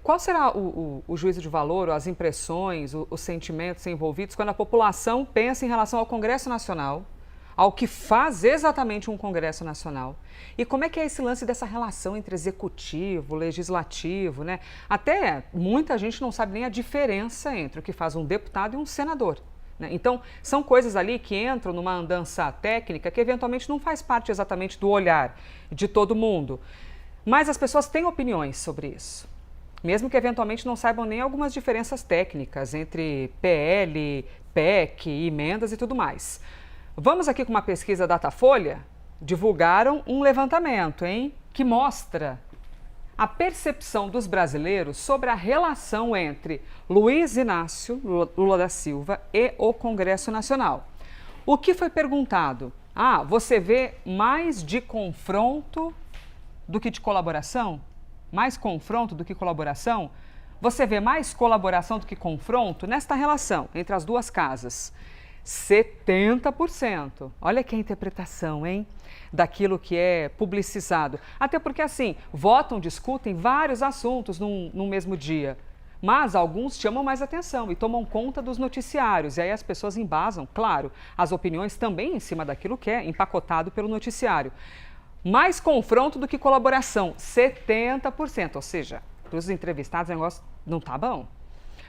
Qual será o juízo de valor, ou as impressões, os sentimentos envolvidos quando a população pensa em relação ao Congresso Nacional, ao que faz exatamente um Congresso Nacional? E como é que é esse lance dessa relação entre executivo, legislativo, né? Até muita gente não sabe nem a diferença entre o que faz um deputado e um senador, né? Então, são coisas ali que entram numa andança técnica que eventualmente não faz parte exatamente do olhar de todo mundo. Mas as pessoas têm opiniões sobre isso. Mesmo que eventualmente não saibam nem algumas diferenças técnicas entre PL, PEC, emendas e tudo mais. Vamos aqui com uma pesquisa Datafolha. Divulgaram um levantamento, que mostra a percepção dos brasileiros sobre a relação entre Luiz Inácio Lula da Silva e o Congresso Nacional. O que foi perguntado? Você vê mais de confronto do que de colaboração? Mais confronto do que colaboração? Você vê mais colaboração do que confronto nesta relação entre as duas casas? 70%. Olha que interpretação, daquilo que é publicizado. Até porque, assim, votam, discutem vários assuntos num mesmo dia. Mas alguns chamam mais atenção e tomam conta dos noticiários. E aí as pessoas embasam, claro, as opiniões também em cima daquilo que é empacotado pelo noticiário. Mais confronto do que colaboração, 70%. Ou seja, para os entrevistados o negócio não está bom.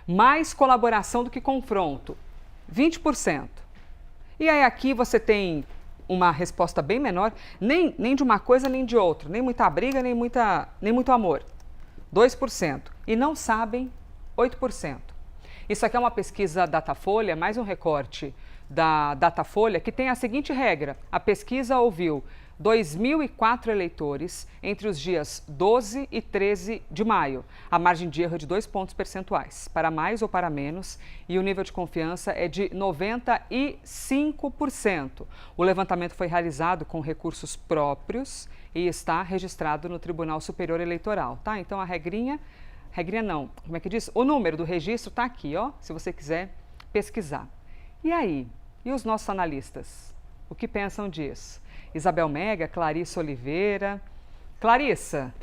Mais colaboração do que confronto, 20%. E aí aqui você tem uma resposta bem menor, nem de uma coisa nem de outra, nem muita briga, nem muito amor, 2%. E não sabem, 8%. Isso aqui é uma pesquisa Datafolha, mais um recorte da Datafolha, que tem a seguinte regra: a pesquisa ouviu 2.004 eleitores entre os dias 12 e 13 de maio. A margem de erro é de 2 pontos percentuais, para mais ou para menos, e o nível de confiança é de 95%. O levantamento foi realizado com recursos próprios e está registrado no Tribunal Superior Eleitoral, tá? Então a regrinha não, como é que diz? O número do registro está aqui, se você quiser pesquisar. E aí? E os nossos analistas? O que pensam disso? Isabel Mega, Clarissa Oliveira. Clarissa,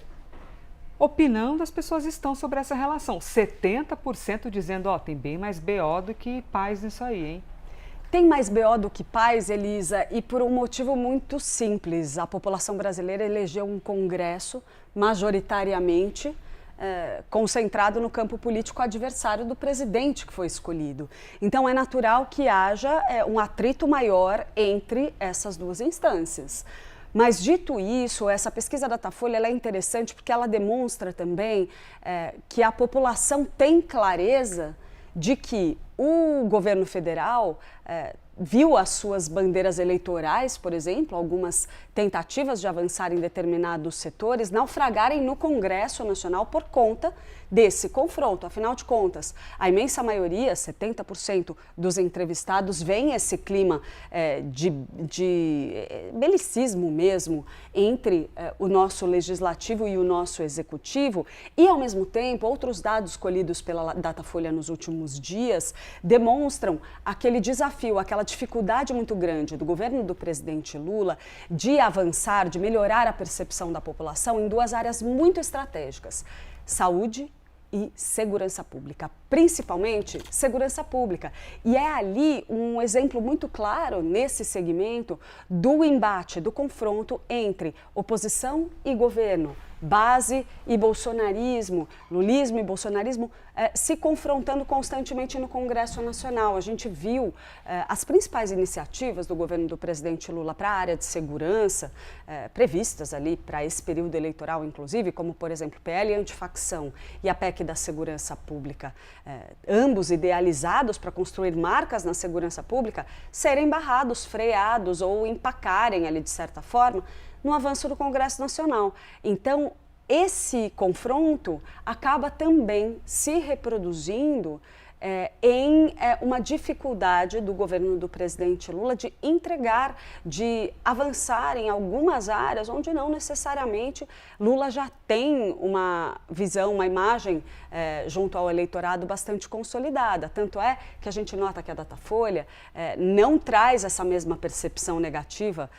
opinando, as pessoas estão sobre essa relação. 70% dizendo, tem bem mais BO do que paz nisso aí, Tem mais BO do que paz, Elisa, e por um motivo muito simples. A população brasileira elegeu um Congresso majoritariamente concentrado no campo político adversário do presidente que foi escolhido. Então é natural que haja um atrito maior entre essas duas instâncias. Mas dito isso, essa pesquisa Datafolha ela é interessante porque ela demonstra também que a população tem clareza de que o governo federal viu as suas bandeiras eleitorais, por exemplo, algumas tentativas de avançar em determinados setores, naufragarem no Congresso Nacional por conta desse confronto. Afinal de contas, a imensa maioria, 70% dos entrevistados, veem esse clima de belicismo mesmo entre o nosso legislativo e o nosso executivo. E, ao mesmo tempo, outros dados colhidos pela Datafolha nos últimos dias demonstram aquele desafio, aquela dificuldade muito grande do governo do presidente Lula de avançar, de melhorar a percepção da população em duas áreas muito estratégicas: saúde e segurança pública, principalmente segurança pública. E é ali um exemplo muito claro nesse segmento do embate, do confronto entre oposição e governo, base e bolsonarismo, lulismo e bolsonarismo se confrontando constantemente no Congresso Nacional. A gente viu as principais iniciativas do governo do presidente Lula para a área de segurança, previstas ali para esse período eleitoral, inclusive, como, por exemplo, PL antifacção e a PEC da segurança pública, ambos idealizados para construir marcas na segurança pública, serem barrados, freados ou empacarem ali, de certa forma, no avanço do Congresso Nacional. Então, esse confronto acaba também se reproduzindo em uma dificuldade do governo do presidente Lula de entregar, de avançar em algumas áreas onde não necessariamente Lula já tem uma visão, uma imagem junto ao eleitorado bastante consolidada. Tanto é que a gente nota que a Datafolha não traz essa mesma percepção negativa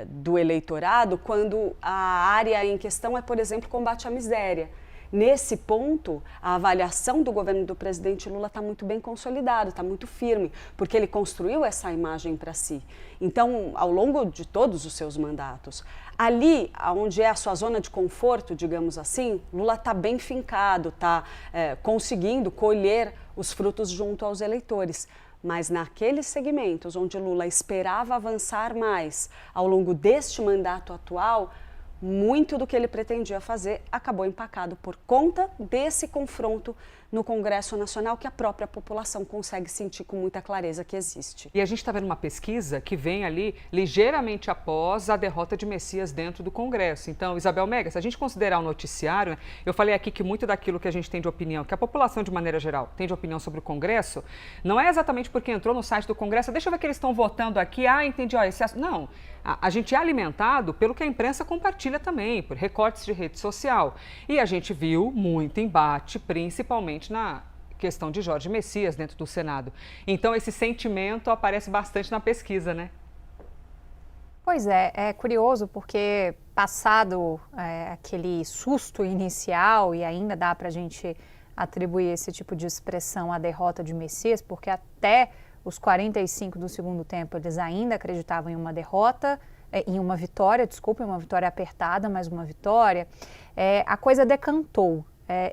do eleitorado quando a área em questão é, por exemplo, combate à miséria. nesse ponto, a avaliação do governo do presidente Lula está muito bem consolidada, está muito firme, porque ele construiu essa imagem para si. Então, ao longo de todos os seus mandatos, ali, onde é a sua zona de conforto, digamos assim, Lula está bem fincado, está conseguindo colher os frutos junto aos eleitores. Mas naqueles segmentos onde Lula esperava avançar mais ao longo deste mandato atual, muito do que ele pretendia fazer acabou empacado por conta desse confronto no Congresso Nacional que a própria população consegue sentir com muita clareza que existe. E a gente está vendo uma pesquisa que vem ali ligeiramente após a derrota de Messias dentro do Congresso. Então, Isabel Mega, se a gente considerar o noticiário, eu falei aqui que muito daquilo que a gente tem de opinião, que a população de maneira geral tem de opinião sobre o Congresso, não é exatamente porque entrou no site do Congresso, deixa eu ver que eles estão votando aqui, entendi, esse assunto. Não, a gente é alimentado pelo que a imprensa compartilha também, por recortes de rede social. E a gente viu muito embate, principalmente na questão de Jorge Messias dentro do Senado. Então, esse sentimento aparece bastante na pesquisa, né? Pois é curioso porque passado aquele susto inicial, e ainda dá para a gente atribuir esse tipo de expressão à derrota de Messias, porque até os 45 do segundo tempo eles ainda acreditavam em uma derrota, em uma vitória apertada, mas uma vitória, a coisa decantou.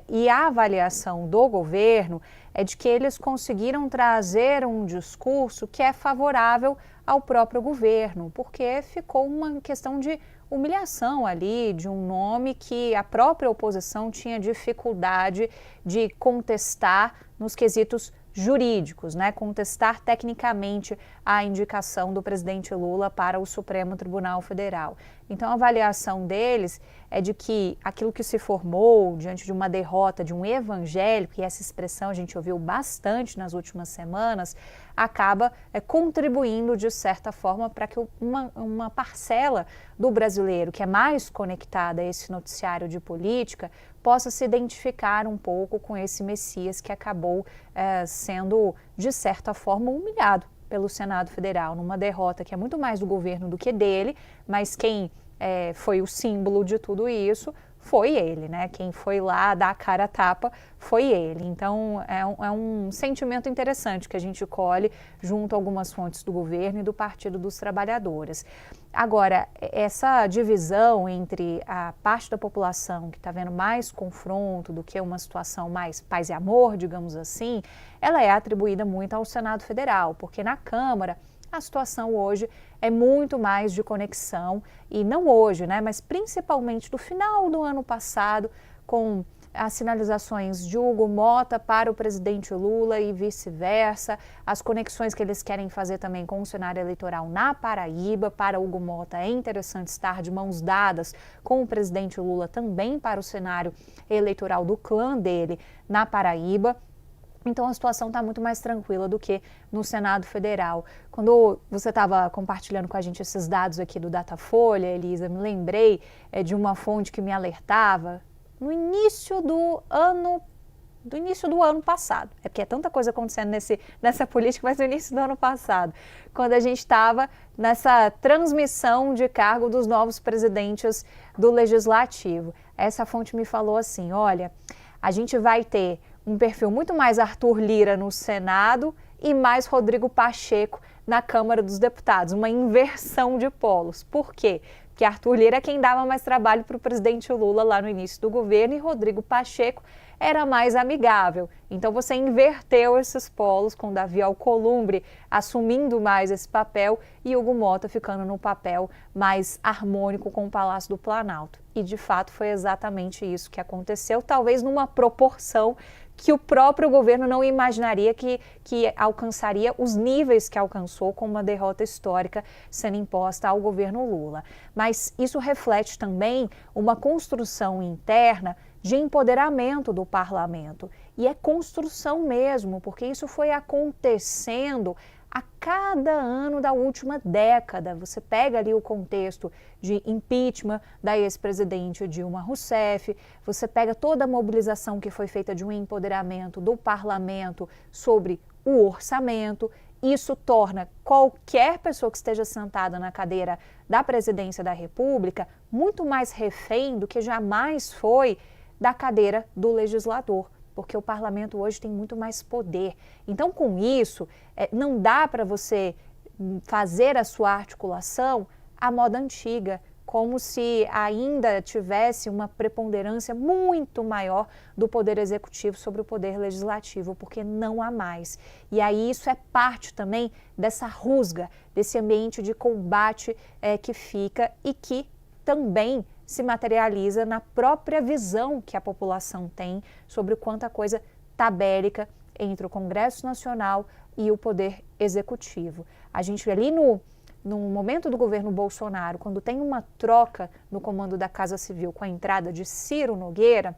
E a avaliação do governo é de que eles conseguiram trazer um discurso que é favorável ao próprio governo, porque ficou uma questão de humilhação ali, de um nome que a própria oposição tinha dificuldade de contestar nos quesitos jurídicos, né? Contestar tecnicamente a indicação do presidente Lula para o Supremo Tribunal Federal. Então, a avaliação deles é de que aquilo que se formou diante de uma derrota de um evangélico, e essa expressão a gente ouviu bastante nas últimas semanas, acaba contribuindo de certa forma para que uma parcela do brasileiro que é mais conectada a esse noticiário de política possa se identificar um pouco com esse Messias que acabou sendo, de certa forma, humilhado pelo Senado Federal, numa derrota que é muito mais do governo do que dele, mas quem foi o símbolo de tudo isso foi ele, né? Quem foi lá dar a cara a tapa foi ele. Então, é um sentimento interessante que a gente colhe junto a algumas fontes do governo e do Partido dos Trabalhadores. Agora, essa divisão entre a parte da população que está vendo mais confronto do que uma situação mais paz e amor, digamos assim, ela é atribuída muito ao Senado Federal, porque na Câmara a situação hoje é muito mais de conexão, e não hoje, né, mas principalmente do final do ano passado, com as sinalizações de Hugo Mota para o presidente Lula e vice-versa, as conexões que eles querem fazer também com o cenário eleitoral na Paraíba. Para Hugo Mota é interessante estar de mãos dadas com o presidente Lula também para o cenário eleitoral do clã dele na Paraíba. Então, a situação está muito mais tranquila do que no Senado Federal. Quando você estava compartilhando com a gente esses dados aqui do Datafolha, Elisa, me lembrei de uma fonte que me alertava no início do ano passado. É porque é tanta coisa acontecendo nessa política, mas no início do ano passado, quando a gente estava nessa transmissão de cargo dos novos presidentes do Legislativo. Essa fonte me falou assim, olha, a gente vai ter um perfil muito mais Arthur Lira no Senado e mais Rodrigo Pacheco na Câmara dos Deputados, uma inversão de polos. Por quê? Porque Arthur Lira é quem dava mais trabalho para o presidente Lula lá no início do governo e Rodrigo Pacheco era mais amigável. Então você inverteu esses polos com Davi Alcolumbre assumindo mais esse papel e Hugo Mota ficando no papel mais harmônico com o Palácio do Planalto. E de fato foi exatamente isso que aconteceu, talvez numa proporção que o próprio governo não imaginaria que alcançaria os níveis que alcançou com uma derrota histórica sendo imposta ao governo Lula. Mas isso reflete também uma construção interna de empoderamento do parlamento. E é construção mesmo, porque isso foi acontecendo a cada ano da última década. Você pega ali o contexto de impeachment da ex-presidente Dilma Rousseff, você pega toda a mobilização que foi feita de um empoderamento do parlamento sobre o orçamento. Isso torna qualquer pessoa que esteja sentada na cadeira da presidência da República muito mais refém do que jamais foi da cadeira do legislador, porque o parlamento hoje tem muito mais poder. Então, com isso, não dá para você fazer a sua articulação à moda antiga, como se ainda tivesse uma preponderância muito maior do poder executivo sobre o poder legislativo, porque não há mais. E aí isso é parte também dessa rusga, desse ambiente de combate que fica e que também se materializa na própria visão que a população tem sobre o quanto a coisa está bélica entre o Congresso Nacional e o Poder Executivo. A gente ali no momento do governo Bolsonaro, quando tem uma troca no comando da Casa Civil com a entrada de Ciro Nogueira,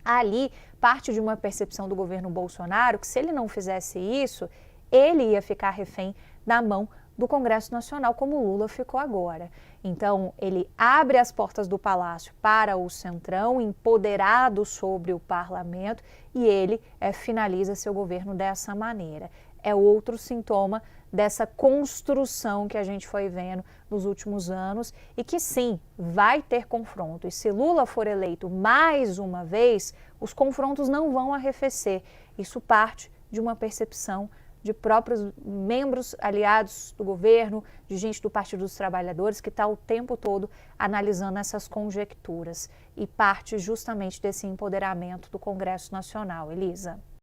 ali parte de uma percepção do governo Bolsonaro que se ele não fizesse isso, ele ia ficar refém na mão do Congresso Nacional, como Lula ficou agora. Então, ele abre as portas do Palácio para o Centrão, empoderado sobre o parlamento, e ele finaliza seu governo dessa maneira. É outro sintoma dessa construção que a gente foi vendo nos últimos anos e que sim, vai ter confronto. E se Lula for eleito mais uma vez, os confrontos não vão arrefecer. Isso parte de uma percepção de próprios membros aliados do governo, de gente do Partido dos Trabalhadores, que está o tempo todo analisando essas conjecturas. E parte justamente desse empoderamento do Congresso Nacional. Elisa.